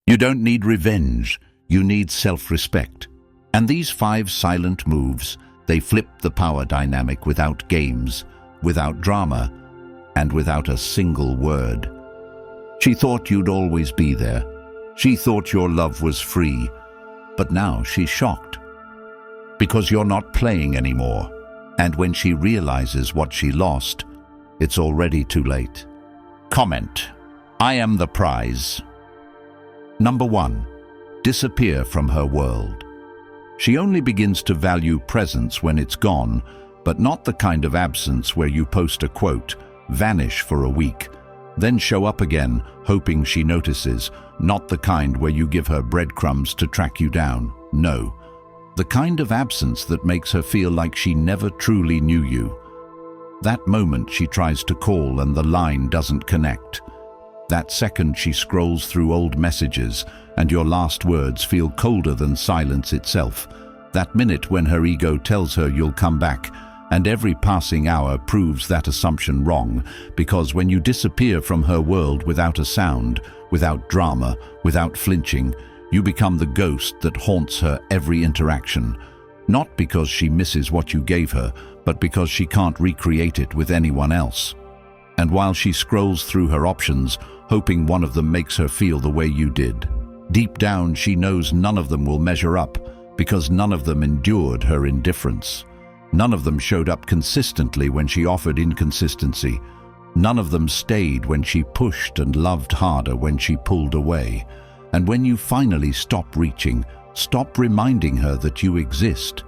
You don't need revenge, you need self-respect. And these 5 silent moves, they flip the power dynamic without games, without drama, and without a single word. She thought you'd always be there. She thought your love was free. But now she's shocked. Because you're not playing anymore. And when she realizes what she lost, it's already too late. Comment: I am the prize. Number 1. Disappear from her world. She only begins to value presence when it's gone, but not the kind of absence where you post a quote, vanish for a week, then show up again, hoping she notices, not the kind where you give her breadcrumbs to track you down. No. The kind of absence that makes her feel like she never truly knew you. That moment she tries to call and the line doesn't connect. That second she scrolls through old messages and your last words feel colder than silence itself. That minute when her ego tells her you'll come back, and every passing hour proves that assumption wrong, because when you disappear from her world without a sound, without drama, without flinching, you become the ghost that haunts her every interaction. Not because she misses what you gave her, but because she can't recreate it with anyone else. And while she scrolls through her options, hoping one of them makes her feel the way you did, deep down she knows none of them will measure up, because none of them endured her indifference. None of them showed up consistently when she offered inconsistency. None of them stayed when she pushed and loved harder when she pulled away. And when you finally stop reaching, stop reminding her that you exist,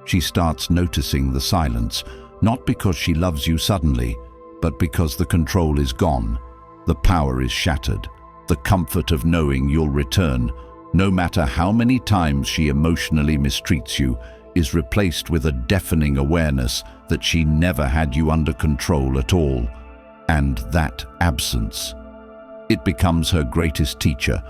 she starts noticing the silence, not because she loves you suddenly, but because the control is gone, the power is shattered, the comfort of knowing you'll return, no matter how many times she emotionally mistreats you, is replaced with a deafening awareness that she never had you under control at all. And that absence. It becomes her greatest teacher,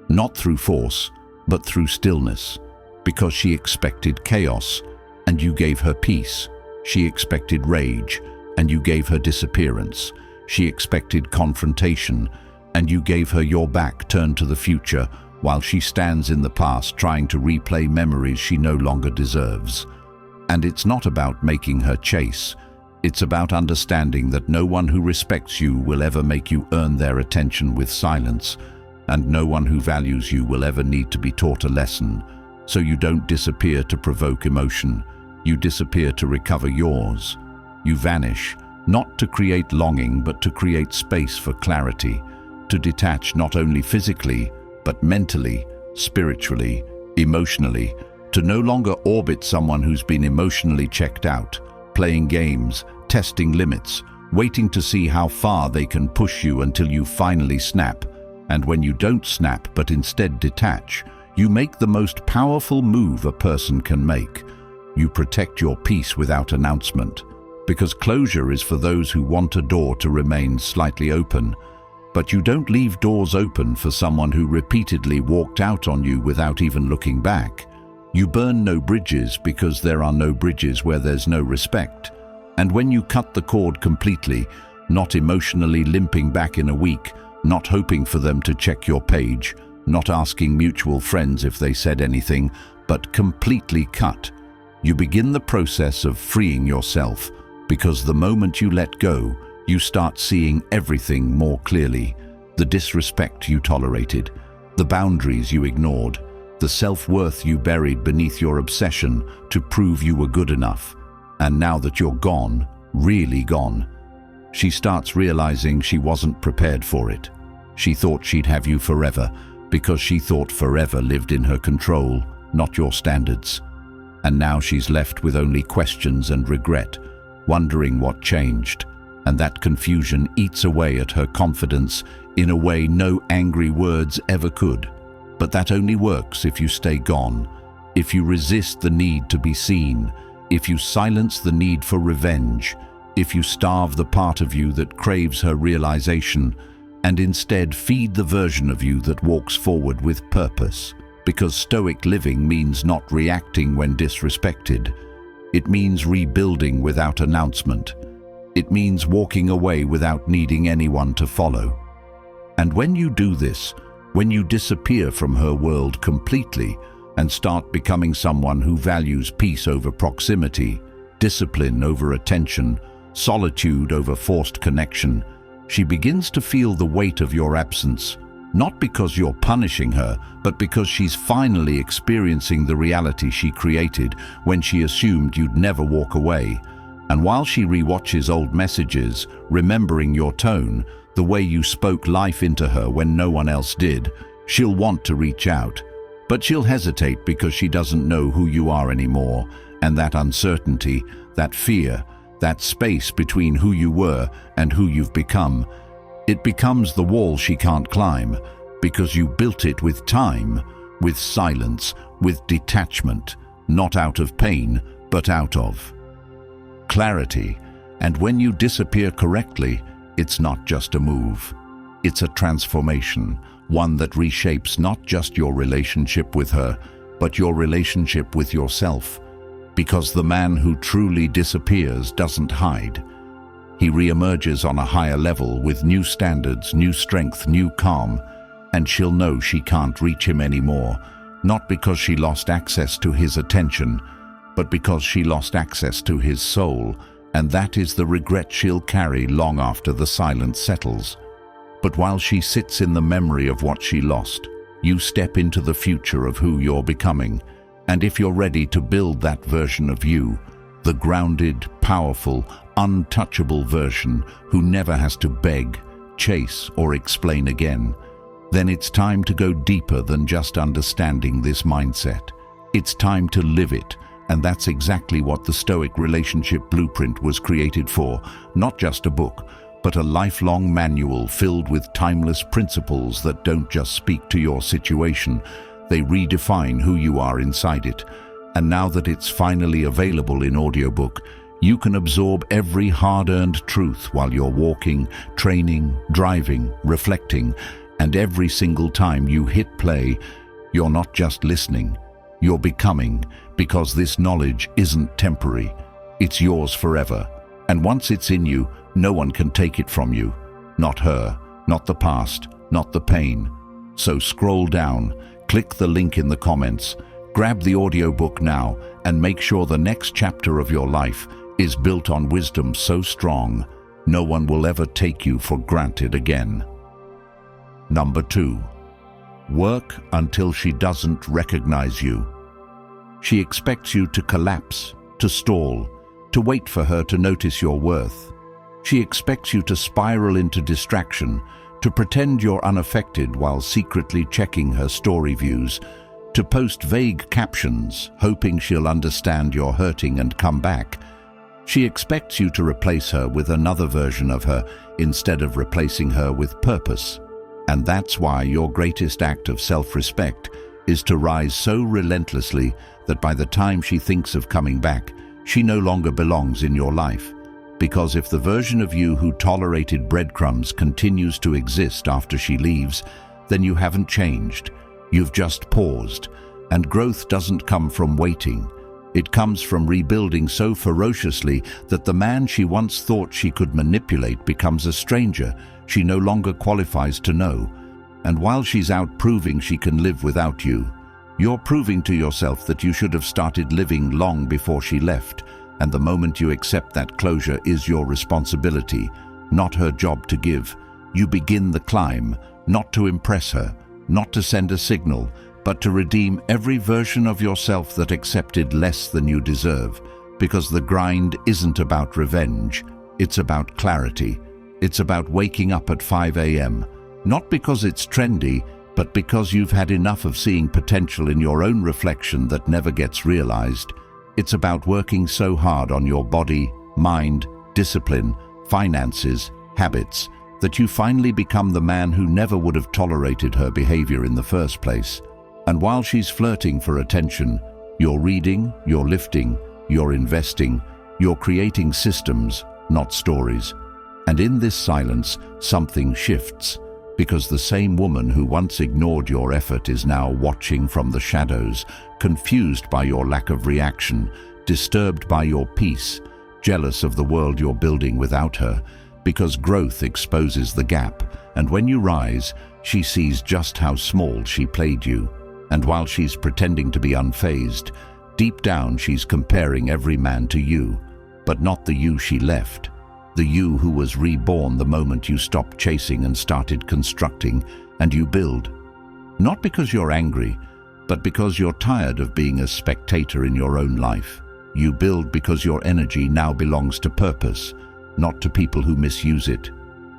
not through force, but through stillness, because she expected chaos, and you gave her peace. She expected rage, and you gave her disappearance. She expected confrontation, and you gave her your back turned to the future, while she stands in the past trying to replay memories she no longer deserves. And it's not about making her chase. It's about understanding that no one who respects you will ever make you earn their attention with silence, and no one who values you will ever need to be taught a lesson. So you don't disappear to provoke emotion. You disappear to recover yours. You vanish, not to create longing, but to create space for clarity, to detach not only physically, but mentally, spiritually, emotionally, to no longer orbit someone who's been emotionally checked out, playing games, testing limits, waiting to see how far they can push you until you finally snap. And when you don't snap but instead detach, you make the most powerful move a person can make. You protect your peace without announcement, because closure is for those who want a door to remain slightly open. But you don't leave doors open for someone who repeatedly walked out on you without even looking back. You burn no bridges because there are no bridges where there's no respect. And when you cut the cord completely, not emotionally limping back in a week, not hoping for them to check your page, not asking mutual friends if they said anything, but completely cut, you begin the process of freeing yourself, because the moment you let go, you start seeing everything more clearly. The disrespect you tolerated, the boundaries you ignored, the self-worth you buried beneath your obsession to prove you were good enough. And now that you're gone, really gone, she starts realizing she wasn't prepared for it. She thought she'd have you forever, because she thought forever lived in her control, not your standards. And now she's left with only questions and regret, wondering what changed. And that confusion eats away at her confidence in a way no angry words ever could. But that only works if you stay gone, if you resist the need to be seen, if you silence the need for revenge, if you starve the part of you that craves her realization, and instead feed the version of you that walks forward with purpose. Because Stoic living means not reacting when disrespected. It means rebuilding without announcement. It means walking away without needing anyone to follow. And when you do this, when you disappear from her world completely and start becoming someone who values peace over proximity, discipline over attention, solitude over forced connection, she begins to feel the weight of your absence, not because you're punishing her, but because she's finally experiencing the reality she created when she assumed you'd never walk away. And while she rewatches old messages, remembering your tone, the way you spoke life into her when no one else did, she'll want to reach out. But she'll hesitate because she doesn't know who you are anymore, and that uncertainty, that fear, that space between who you were and who you've become, it becomes the wall she can't climb, because you built it with time, with silence, with detachment, not out of pain, but out of clarity. And when you disappear correctly, it's not just a move. It's a transformation, one that reshapes not just your relationship with her, but your relationship with yourself. Because the man who truly disappears doesn't hide. He reemerges on a higher level with new standards, new strength, new calm, and she'll know she can't reach him anymore, not because she lost access to his attention, but because she lost access to his soul, and that is the regret she'll carry long after the silence settles. But while she sits in the memory of what she lost, you step into the future of who you're becoming, and if you're ready to build that version of you, the grounded, powerful, untouchable version who never has to beg, chase, or explain again, then it's time to go deeper than just understanding this mindset. It's time to live it, and that's exactly what the Stoic Relationship Blueprint was created for, not just a book, but a lifelong manual filled with timeless principles that don't just speak to your situation, they redefine who you are inside it. And now that it's finally available in audiobook, you can absorb every hard-earned truth while you're walking, training, driving, reflecting, and every single time you hit play, you're not just listening, you're becoming, because this knowledge isn't temporary, it's yours forever. And once it's in you, no one can take it from you. Not her, not the past, not the pain. So scroll down, click the link in the comments, grab the audiobook now, and make sure the next chapter of your life is built on wisdom so strong, no one will ever take you for granted again. Number 2. Work until she doesn't recognize you. She expects you to collapse, to stall, to wait for her to notice your worth. She expects you to spiral into distraction, to pretend you're unaffected while secretly checking her story views, to post vague captions, hoping she'll understand you're hurting and come back. She expects you to replace her with another version of her instead of replacing her with purpose. And that's why your greatest act of self-respect is to rise so relentlessly that by the time she thinks of coming back, she no longer belongs in your life. Because if the version of you who tolerated breadcrumbs continues to exist after she leaves, then you haven't changed. You've just paused. And growth doesn't come from waiting. It comes from rebuilding so ferociously that the man she once thought she could manipulate becomes a stranger she no longer qualifies to know. And while she's out proving she can live without you, you're proving to yourself that you should have started living long before she left. And the moment you accept that closure is your responsibility, not her job to give, you begin the climb, not to impress her, not to send a signal, but to redeem every version of yourself that accepted less than you deserve. Because the grind isn't about revenge, it's about clarity. It's about waking up at 5 a.m., not because it's trendy, but because you've had enough of seeing potential in your own reflection that never gets realized. It's about working so hard on your body, mind, discipline, finances, habits, that you finally become the man who never would have tolerated her behavior in the first place. And while she's flirting for attention, you're reading, you're lifting, you're investing, you're creating systems, not stories. And in this silence, something shifts, because the same woman who once ignored your effort is now watching from the shadows, confused by your lack of reaction, disturbed by your peace, jealous of the world you're building without her, because growth exposes the gap, and when you rise, she sees just how small she played you. And while she's pretending to be unfazed, deep down she's comparing every man to you, but not the you she left, the you who was reborn the moment you stopped chasing and started constructing, and you build. Not because you're angry, but because you're tired of being a spectator in your own life. You build because your energy now belongs to purpose, not to people who misuse it.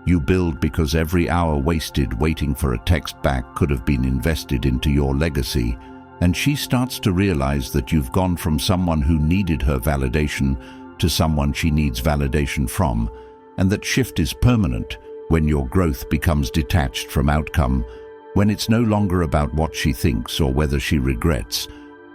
You build because every hour wasted waiting for a text back could have been invested into your legacy, and she starts to realize that you've gone from someone who needed her validation to someone she needs validation from, and that shift is permanent when your growth becomes detached from outcome, when it's no longer about what she thinks or whether she regrets,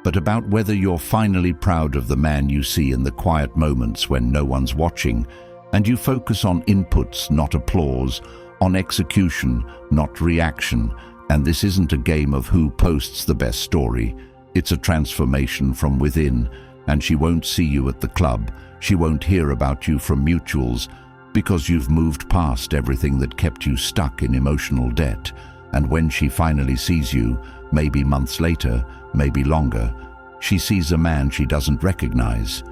but about whether you're finally proud of the man you see in the quiet moments when no one's watching, and you focus on inputs, not applause, on execution, not reaction. And this isn't a game of who posts the best story. It's a transformation from within, and she won't see you at the club. She won't hear about you from mutuals, because you've moved past everything that kept you stuck in emotional debt. And when she finally sees you, maybe months later, maybe longer, she sees a man she doesn't recognize.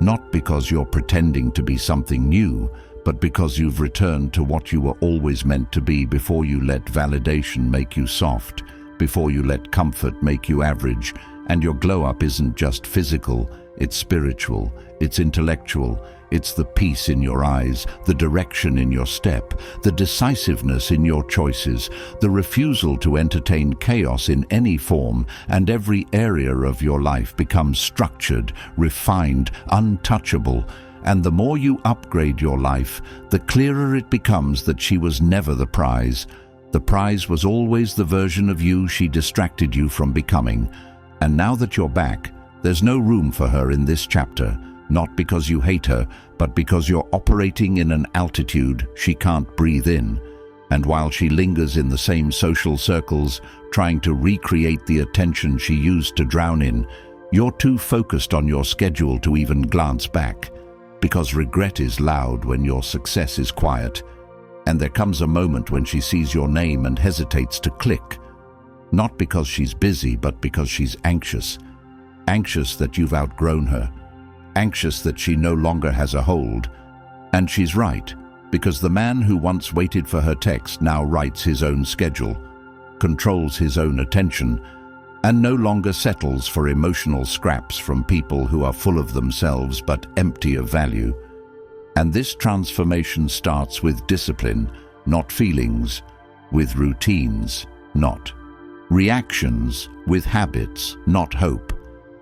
Not because you're pretending to be something new, but because you've returned to what you were always meant to be before you let validation make you soft, before you let comfort make you average. And your glow-up isn't just physical, it's spiritual, it's intellectual, it's the peace in your eyes, the direction in your step, the decisiveness in your choices, the refusal to entertain chaos in any form, and every area of your life becomes structured, refined, untouchable. And the more you upgrade your life, the clearer it becomes that she was never the prize. The prize was always the version of you she distracted you from becoming. And now that you're back, there's no room for her in this chapter, not because you hate her, but because you're operating in an altitude she can't breathe in. And while she lingers in the same social circles, trying to recreate the attention she used to drown in, you're too focused on your schedule to even glance back. Because regret is loud when your success is quiet. And there comes a moment when she sees your name and hesitates to click. Not because she's busy, but because she's anxious. Anxious that you've outgrown her. Anxious that she no longer has a hold. And she's right, because the man who once waited for her text now writes his own schedule, controls his own attention, and no longer settles for emotional scraps from people who are full of themselves but empty of value. And this transformation starts with discipline, not feelings, with routines, not reactions, with habits, not hope.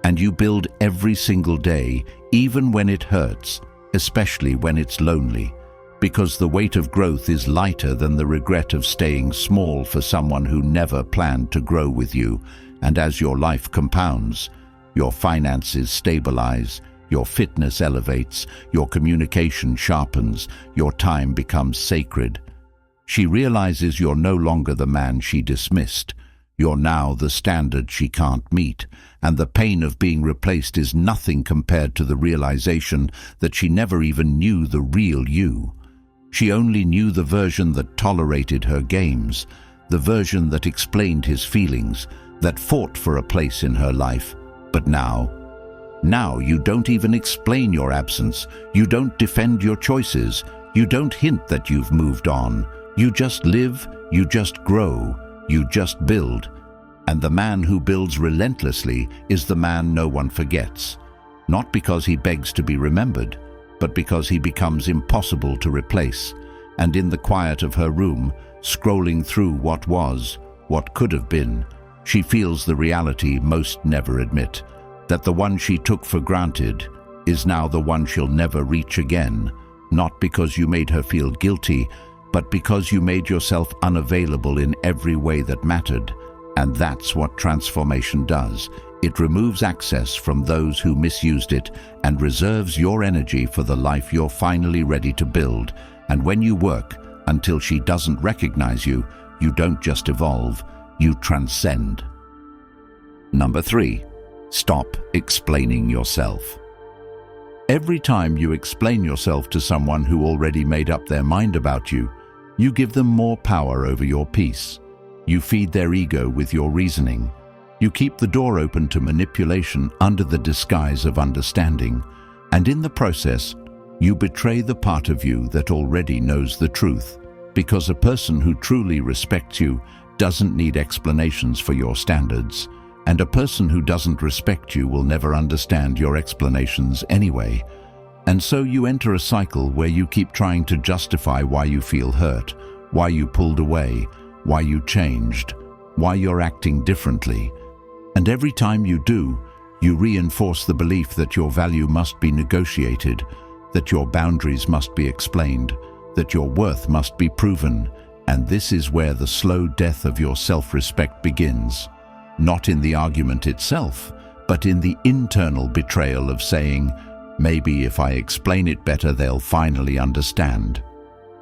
And you build every single day, even when it hurts, especially when it's lonely, because the weight of growth is lighter than the regret of staying small for someone who never planned to grow with you. And as your life compounds, your finances stabilize, your fitness elevates, your communication sharpens, your time becomes sacred. She realizes you're no longer the man she dismissed. You're now the standard she can't meet, and the pain of being replaced is nothing compared to the realization that she never even knew the real you. She only knew the version that tolerated her games, the version that explained his feelings, that fought for a place in her life. But now you don't even explain your absence. You don't defend your choices. You don't hint that you've moved on. You just live, you just grow, you just build. And the man who builds relentlessly is the man no one forgets. Not because he begs to be remembered, but because he becomes impossible to replace. And in the quiet of her room, scrolling through what was, what could have been, she feels the reality most never admit, that the one she took for granted is now the one she'll never reach again, not because you made her feel guilty, but because you made yourself unavailable in every way that mattered. And that's what transformation does. It removes access from those who misused it and reserves your energy for the life you're finally ready to build. And when you work until she doesn't recognize you, you don't just evolve, you transcend. Number 3, stop explaining yourself. Every time you explain yourself to someone who already made up their mind about you, you give them more power over your peace. You feed their ego with your reasoning. You keep the door open to manipulation under the disguise of understanding, and in the process, you betray the part of you that already knows the truth, because a person who truly respects you doesn't need explanations for your standards, and a person who doesn't respect you will never understand your explanations anyway. And so you enter a cycle where you keep trying to justify why you feel hurt, why you pulled away, why you changed, why you're acting differently. And every time you do, you reinforce the belief that your value must be negotiated, that your boundaries must be explained, that your worth must be proven. And this is where the slow death of your self-respect begins. Not in the argument itself, but in the internal betrayal of saying, maybe if I explain it better, they'll finally understand.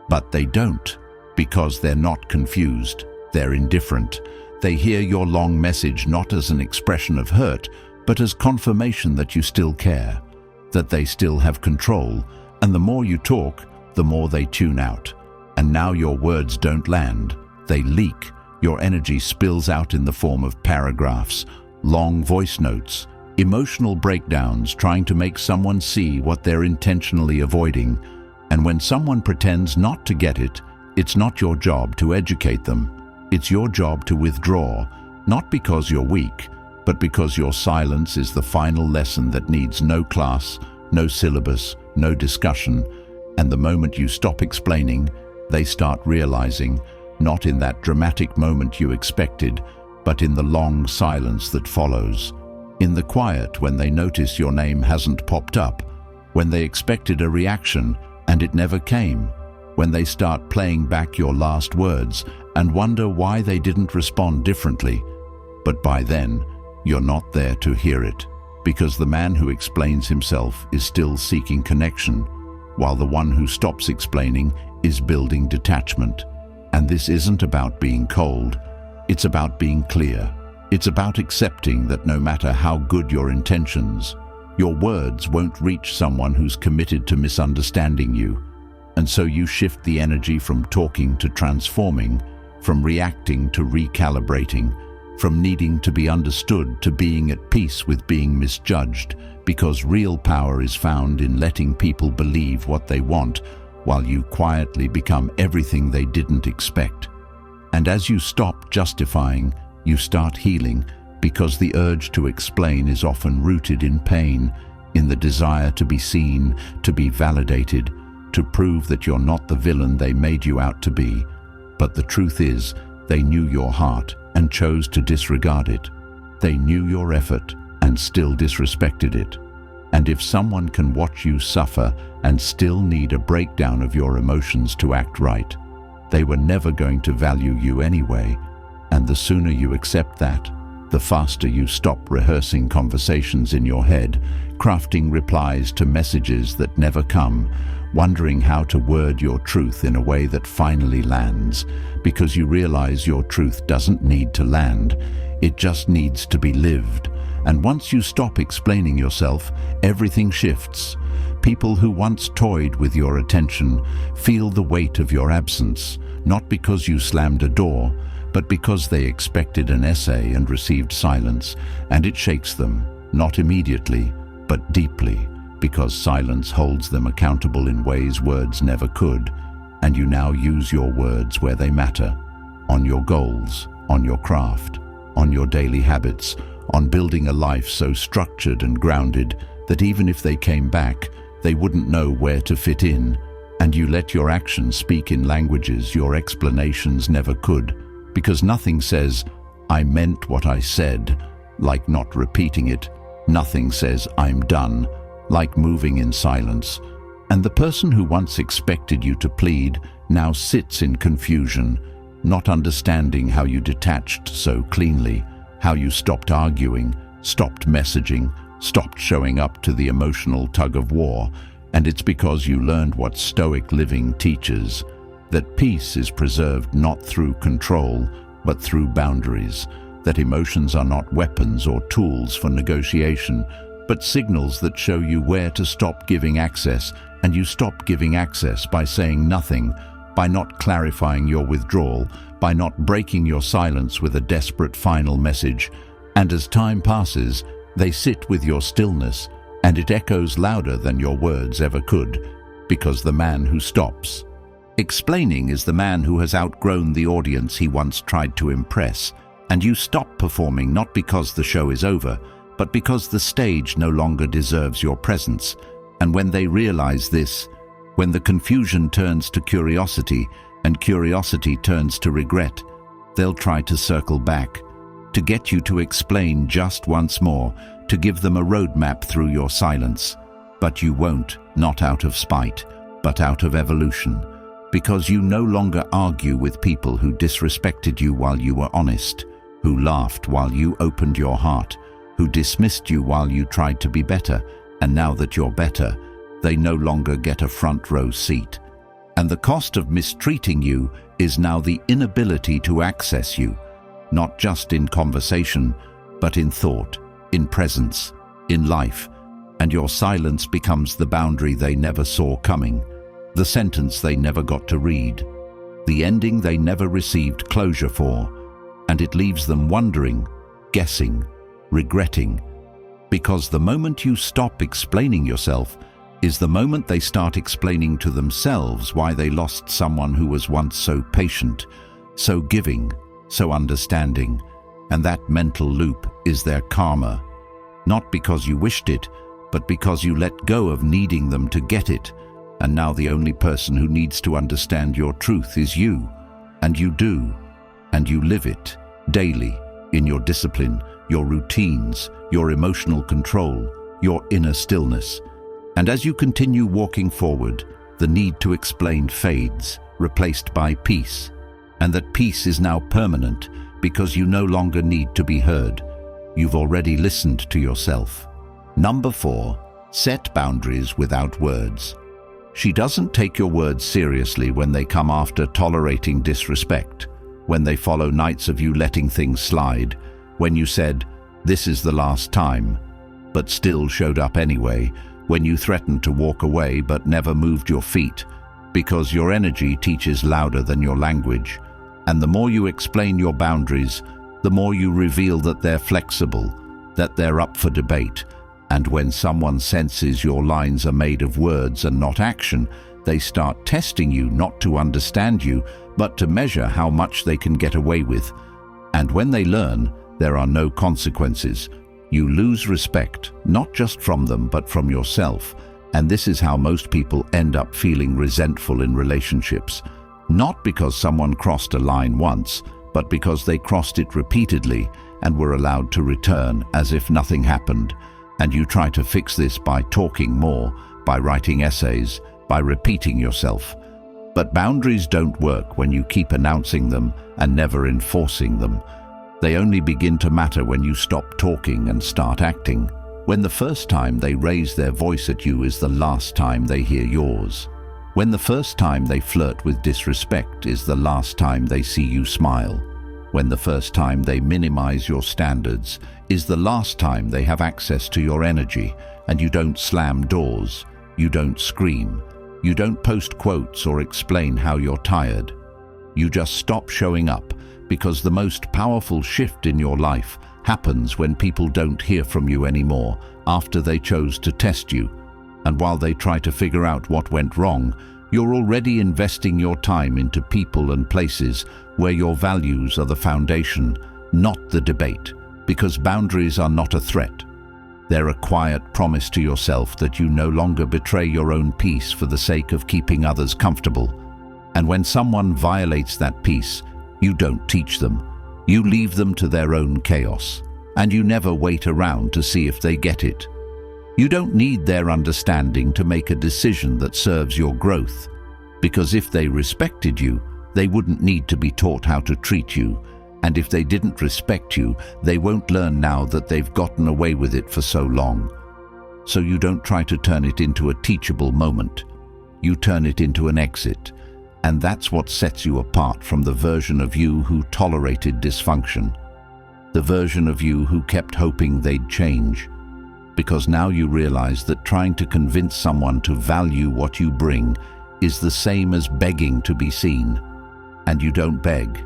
But they don't, because they're not confused, they're indifferent. They hear your long message not as an expression of hurt, but as confirmation that you still care, that they still have control, and the more you talk, the more they tune out. And now your words don't land, they leak. Your energy spills out in the form of paragraphs, long voice notes, emotional breakdowns trying to make someone see what they're intentionally avoiding. And when someone pretends not to get it, it's not your job to educate them. It's your job to withdraw, not because you're weak, but because your silence is the final lesson that needs no class, no syllabus, no discussion. And the moment you stop explaining, they start realizing, not in that dramatic moment you expected, but in the long silence that follows. In the quiet when they notice your name hasn't popped up, when they expected a reaction and it never came, when they start playing back your last words and wonder why they didn't respond differently. But by then, you're not there to hear it, because the man who explains himself is still seeking connection, while the one who stops explaining is building detachment. And this isn't about being cold, it's about being clear. It's about accepting that no matter how good your intentions, your words won't reach someone who's committed to misunderstanding you. And so you shift the energy from talking to transforming, from reacting to recalibrating, from needing to be understood to being at peace with being misjudged, because real power is found in letting people believe what they want, while you quietly become everything they didn't expect. And as you stop justifying, you start healing, because the urge to explain is often rooted in pain, in the desire to be seen, to be validated, to prove that you're not the villain they made you out to be. But the truth is, they knew your heart and chose to disregard it. They knew your effort and still disrespected it. And if someone can watch you suffer and still need a breakdown of your emotions to act right, they were never going to value you anyway. And the sooner you accept that, the faster you stop rehearsing conversations in your head, crafting replies to messages that never come, wondering how to word your truth in a way that finally lands, because you realize your truth doesn't need to land, it just needs to be lived. And once you stop explaining yourself, everything shifts. People who once toyed with your attention feel the weight of your absence, not because you slammed a door, but because they expected an essay and received silence, and it shakes them, not immediately, but deeply, because silence holds them accountable in ways words never could, and you now use your words where they matter, on your goals, on your craft, on your daily habits, on building a life so structured and grounded that even if they came back, they wouldn't know where to fit in, and you let your actions speak in languages your explanations never could, because nothing says, "I meant what I said," like not repeating it. Nothing says, "I'm done," like moving in silence. And the person who once expected you to plead now sits in confusion, not understanding how you detached so cleanly, how you stopped arguing, stopped messaging, stopped showing up to the emotional tug-of-war. And it's because you learned what Stoic living teaches, that peace is preserved not through control, but through boundaries, that emotions are not weapons or tools for negotiation, but signals that show you where to stop giving access, and you stop giving access by saying nothing, by not clarifying your withdrawal, by not breaking your silence with a desperate final message. And as time passes, they sit with your stillness, and it echoes louder than your words ever could, because the man who stops explaining is the man who has outgrown the audience he once tried to impress, and you stop performing not because the show is over, but because the stage no longer deserves your presence. And when they realize this, when the confusion turns to curiosity and curiosity turns to regret, they'll try to circle back, to get you to explain just once more, to give them a roadmap through your silence. But you won't, not out of spite, but out of evolution, because you no longer argue with people who disrespected you while you were honest, who laughed while you opened your heart, who dismissed you while you tried to be better, and now that you're better, they no longer get a front row seat. And the cost of mistreating you is now the inability to access you, not just in conversation, but in thought, in presence, in life, and your silence becomes the boundary they never saw coming, the sentence they never got to read, the ending they never received closure for, and it leaves them wondering, guessing, regretting, because the moment you stop explaining yourself is the moment they start explaining to themselves why they lost someone who was once so patient, so giving, so understanding, and that mental loop is their karma, not because you wished it, but because you let go of needing them to get it, and now the only person who needs to understand your truth is you, and you do, and you live it, daily, in your discipline, your routines, your emotional control, your inner stillness. And as you continue walking forward, the need to explain fades, replaced by peace, and that peace is now permanent because you no longer need to be heard. You've already listened to yourself. Number 4, set boundaries without words. She doesn't take your words seriously when they come after tolerating disrespect, when they follow nights of you letting things slide, when you said, "This is the last time," but still showed up anyway, when you threatened to walk away but never moved your feet, because your energy teaches louder than your language. And the more you explain your boundaries, the more you reveal that they're flexible, that they're up for debate. And when someone senses your lines are made of words and not action, they start testing you not to understand you, but to measure how much they can get away with. And when they learn, there are no consequences. You lose respect, not just from them, but from yourself. And this is how most people end up feeling resentful in relationships. Not because someone crossed a line once, but because they crossed it repeatedly and were allowed to return as if nothing happened. And you try to fix this by talking more, by writing essays, by repeating yourself. But boundaries don't work when you keep announcing them and never enforcing them. They only begin to matter when you stop talking and start acting. When the first time they raise their voice at you is the last time they hear yours. When the first time they flirt with disrespect is the last time they see you smile. When the first time they minimize your standards is the last time they have access to your energy, and you don't slam doors, you don't scream, you don't post quotes or explain how you're tired. You just stop showing up, because the most powerful shift in your life happens when people don't hear from you anymore after they chose to test you. And while they try to figure out what went wrong, you're already investing your time into people and places where your values are the foundation, not the debate, because boundaries are not a threat. They're a quiet promise to yourself that you no longer betray your own peace for the sake of keeping others comfortable. And when someone violates that peace, you don't teach them. You leave them to their own chaos, and you never wait around to see if they get it. You don't need their understanding to make a decision that serves your growth, because if they respected you, they wouldn't need to be taught how to treat you, and if they didn't respect you, they won't learn now that they've gotten away with it for so long. So you don't try to turn it into a teachable moment. You turn it into an exit, and that's what sets you apart from the version of you who tolerated dysfunction, the version of you who kept hoping they'd change. because now you realize that trying to convince someone to value what you bring is the same as begging to be seen. And you don't beg,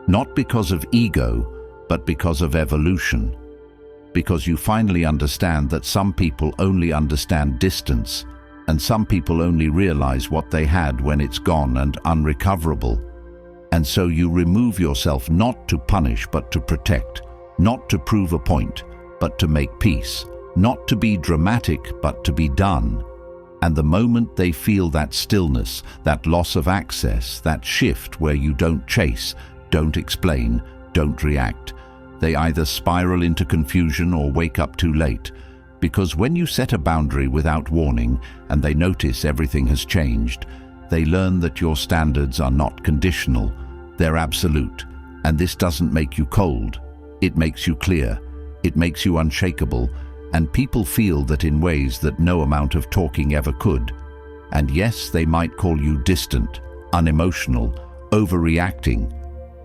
not because of ego, but because of evolution. Because you finally understand that some people only understand distance, and some people only realize what they had when it's gone and unrecoverable. And so you remove yourself not to punish but to protect, not to prove a point, but to make peace, not to be dramatic but to be done. And the moment they feel that stillness, that loss of access, that shift where you don't chase, don't explain, don't react, they either spiral into confusion or wake up too late. Because when you set a boundary without warning and they notice everything has changed, they learn that your standards are not conditional, they're absolute. And this doesn't make you cold, it makes you clear, it makes you unshakable, and people feel that in ways that no amount of talking ever could. And yes, they might call you distant, unemotional, overreacting,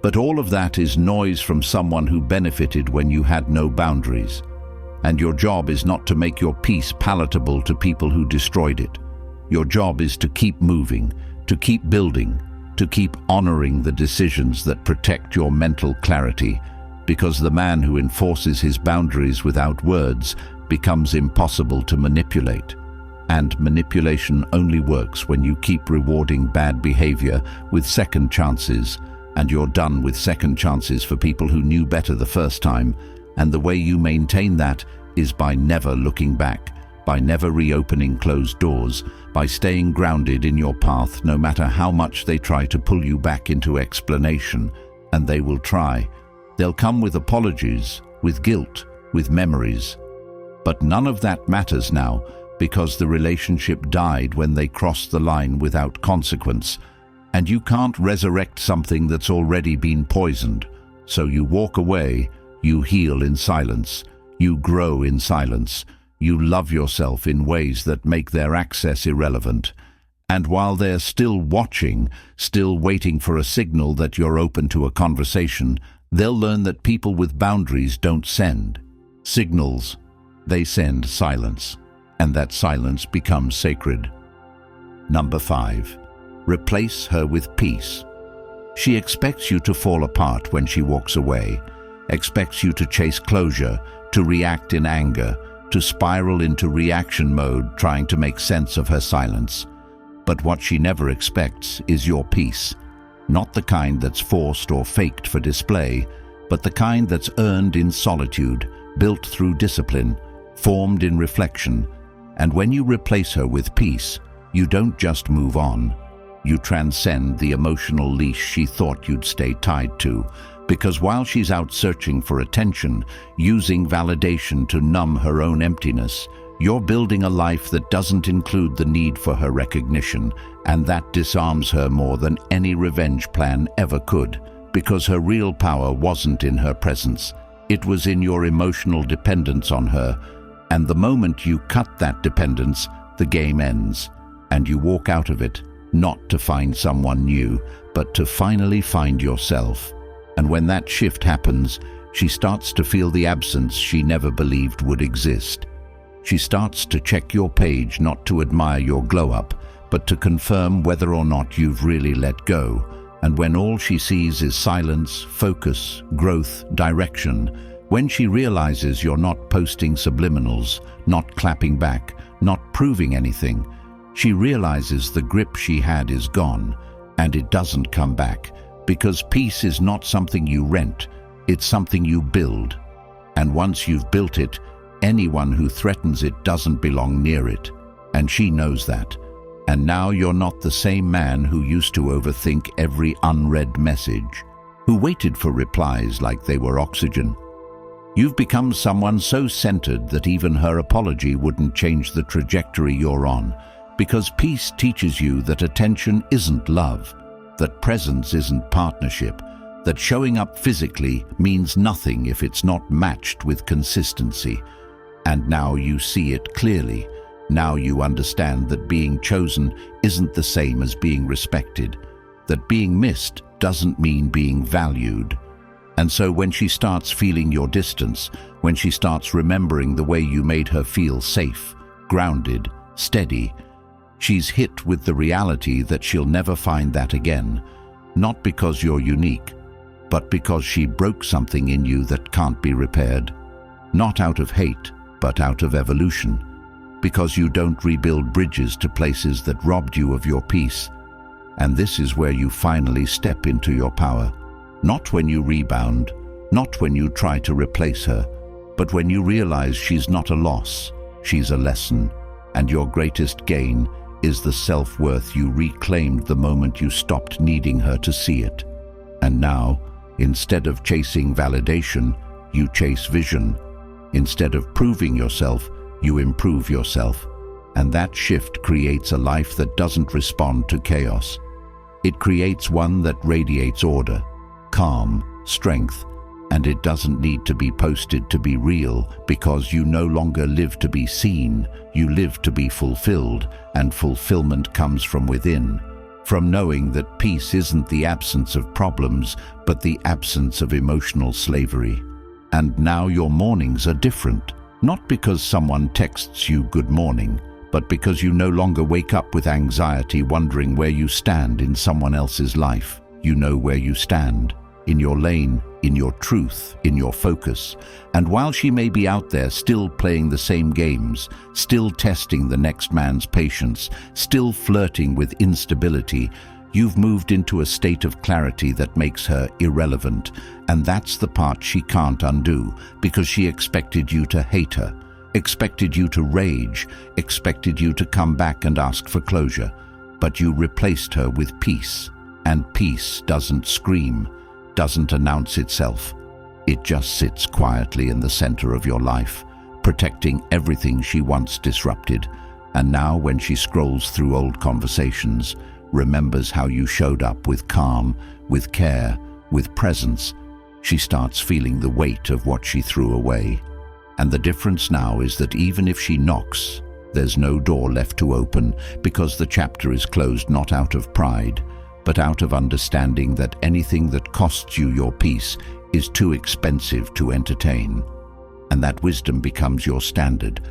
but all of that is noise from someone who benefited when you had no boundaries. And your job is not to make your peace palatable to people who destroyed it. Your job is to keep moving, to keep building, to keep honoring the decisions that protect your mental clarity, because the man who enforces his boundaries without words becomes impossible to manipulate. And manipulation only works when you keep rewarding bad behavior with second chances, and you're done with second chances for people who knew better the first time. And the way you maintain that is by never looking back, by never reopening closed doors, by staying grounded in your path no matter how much they try to pull you back into explanation. And they will try. They'll come with apologies, with guilt, with memories. But none of that matters now, because the relationship died when they crossed the line without consequence. And you can't resurrect something that's already been poisoned. So you walk away, you heal in silence, you grow in silence, you love yourself in ways that make their access irrelevant. And while they're still watching, still waiting for a signal that you're open to a conversation, they'll learn that people with boundaries don't send signals. They send silence, and that silence becomes sacred. Number 5. Replace her with peace. She expects you to fall apart when she walks away, expects you to chase closure, to react in anger, to spiral into reaction mode trying to make sense of her silence. But what she never expects is your peace. Not the kind that's forced or faked for display, but the kind that's earned in solitude, built through discipline, formed in reflection. And when you replace her with peace, you don't just move on. You transcend the emotional leash she thought you'd stay tied to, because while she's out searching for attention, using validation to numb her own emptiness, you're building a life that doesn't include the need for her recognition, and that disarms her more than any revenge plan ever could, because her real power wasn't in her presence. It was in your emotional dependence on her. And the moment you cut that dependence, the game ends, and you walk out of it, not to find someone new, but to finally find yourself. And when that shift happens, she starts to feel the absence she never believed would exist. She starts to check your page not to admire your glow-up, but to confirm whether or not you've really let go. And when all she sees is silence, focus, growth, direction, when she realizes you're not posting subliminals, not clapping back, not proving anything, she realizes the grip she had is gone, and it doesn't come back, because peace is not something you rent, it's something you build. And once you've built it, anyone who threatens it doesn't belong near it, and she knows that. And now you're not the same man who used to overthink every unread message, who waited for replies like they were oxygen. You've become someone so centered that even her apology wouldn't change the trajectory you're on, because peace teaches you that attention isn't love, that presence isn't partnership, that showing up physically means nothing if it's not matched with consistency. And now you see it clearly. Now you understand that being chosen isn't the same as being respected, that being missed doesn't mean being valued. And so when she starts feeling your distance, when she starts remembering the way you made her feel safe, grounded, steady, she's hit with the reality that she'll never find that again, not because you're unique, but because she broke something in you that can't be repaired. Not out of hate, but out of evolution. Because you don't rebuild bridges to places that robbed you of your peace. And this is where you finally step into your power. Not when you rebound, not when you try to replace her, but when you realize she's not a loss, she's a lesson, and your greatest gain is the self-worth you reclaimed the moment you stopped needing her to see it. And now, instead of chasing validation, you chase vision. Instead of proving yourself, you improve yourself. And that shift creates a life that doesn't respond to chaos. It creates one that radiates order, calm, strength, and it doesn't need to be posted to be real, because you no longer live to be seen, you live to be fulfilled, and fulfillment comes from within. From knowing that peace isn't the absence of problems, but the absence of emotional slavery. And now your mornings are different, not because someone texts you good morning, but because you no longer wake up with anxiety wondering where you stand in someone else's life. You know where you stand, in your lane, in your truth, in your focus. And while she may be out there still playing the same games, still testing the next man's patience, still flirting with instability, you've moved into a state of clarity that makes her irrelevant. And that's the part she can't undo, because she expected you to hate her, expected you to rage, expected you to come back and ask for closure. But you replaced her with peace. And peace doesn't scream, doesn't announce itself. It just sits quietly in the center of your life, protecting everything she once disrupted. And now when she scrolls through old conversations, remembers how you showed up with calm, with care, with presence, she starts feeling the weight of what she threw away. And the difference now is that even if she knocks, there's no door left to open, because the chapter is closed not out of pride, but out of understanding that anything that costs you your peace is too expensive to entertain. And that wisdom becomes your standard,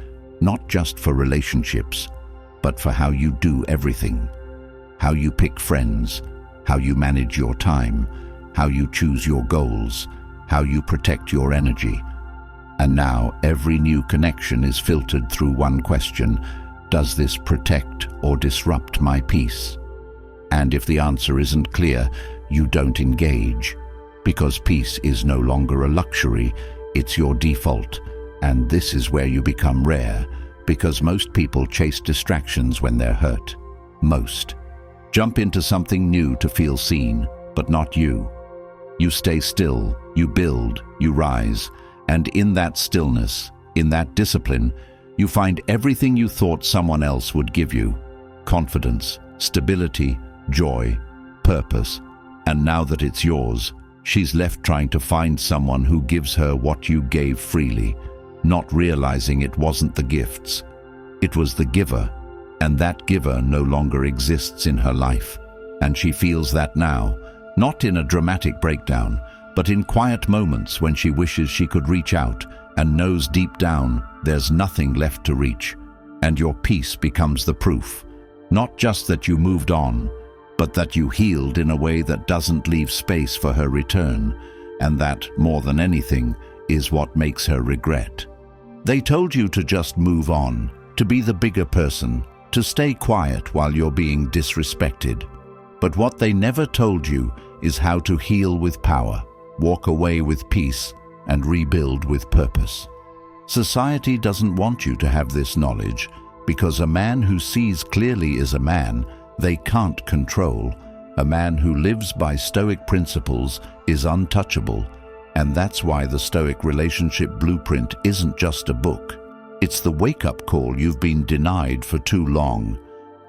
not just for relationships, but for how you do everything. How you pick friends, how you manage your time, how you choose your goals, how you protect your energy. And now every new connection is filtered through one question: does this protect or disrupt my peace? And if the answer isn't clear, you don't engage, because peace is no longer a luxury, it's your default. And this is where you become rare, because most people chase distractions when they're hurt. Most jump into something new to feel seen, but not you. You stay still, you build, you rise, and in that stillness, in that discipline, you find everything you thought someone else would give you: confidence, stability, joy, purpose. And now that it's yours, she's left trying to find someone who gives her what you gave freely, not realizing it wasn't the gifts, it was the giver. And that giver no longer exists in her life. And she feels that now, not in a dramatic breakdown, but in quiet moments when she wishes she could reach out and knows deep down there's nothing left to reach. And your peace becomes the proof, not just that you moved on, but that you healed in a way that doesn't leave space for her return. And that, more than anything, is what makes her regret. They told you to just move on, to be the bigger person, to stay quiet while you're being disrespected. But what they never told you is how to heal with power, walk away with peace, and rebuild with purpose. Society doesn't want you to have this knowledge, because a man who sees clearly is a man they can't control. A man who lives by Stoic principles is untouchable. And that's why the Stoic relationship blueprint isn't just a book. It's the wake-up call you've been denied for too long.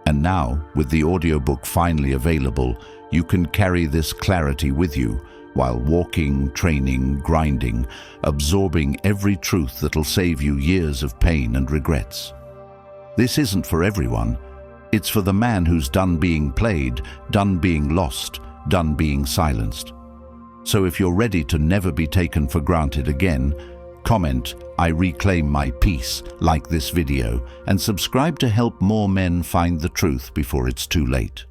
And now, with the audiobook finally available, you can carry this clarity with you while walking, training, grinding, absorbing every truth that'll save you years of pain and regrets. This isn't for everyone. It's for the man who's done being played, done being lost, done being silenced. So if you're ready to never be taken for granted again, comment, "I reclaim my peace," like this video, and subscribe to help more men find the truth before it's too late.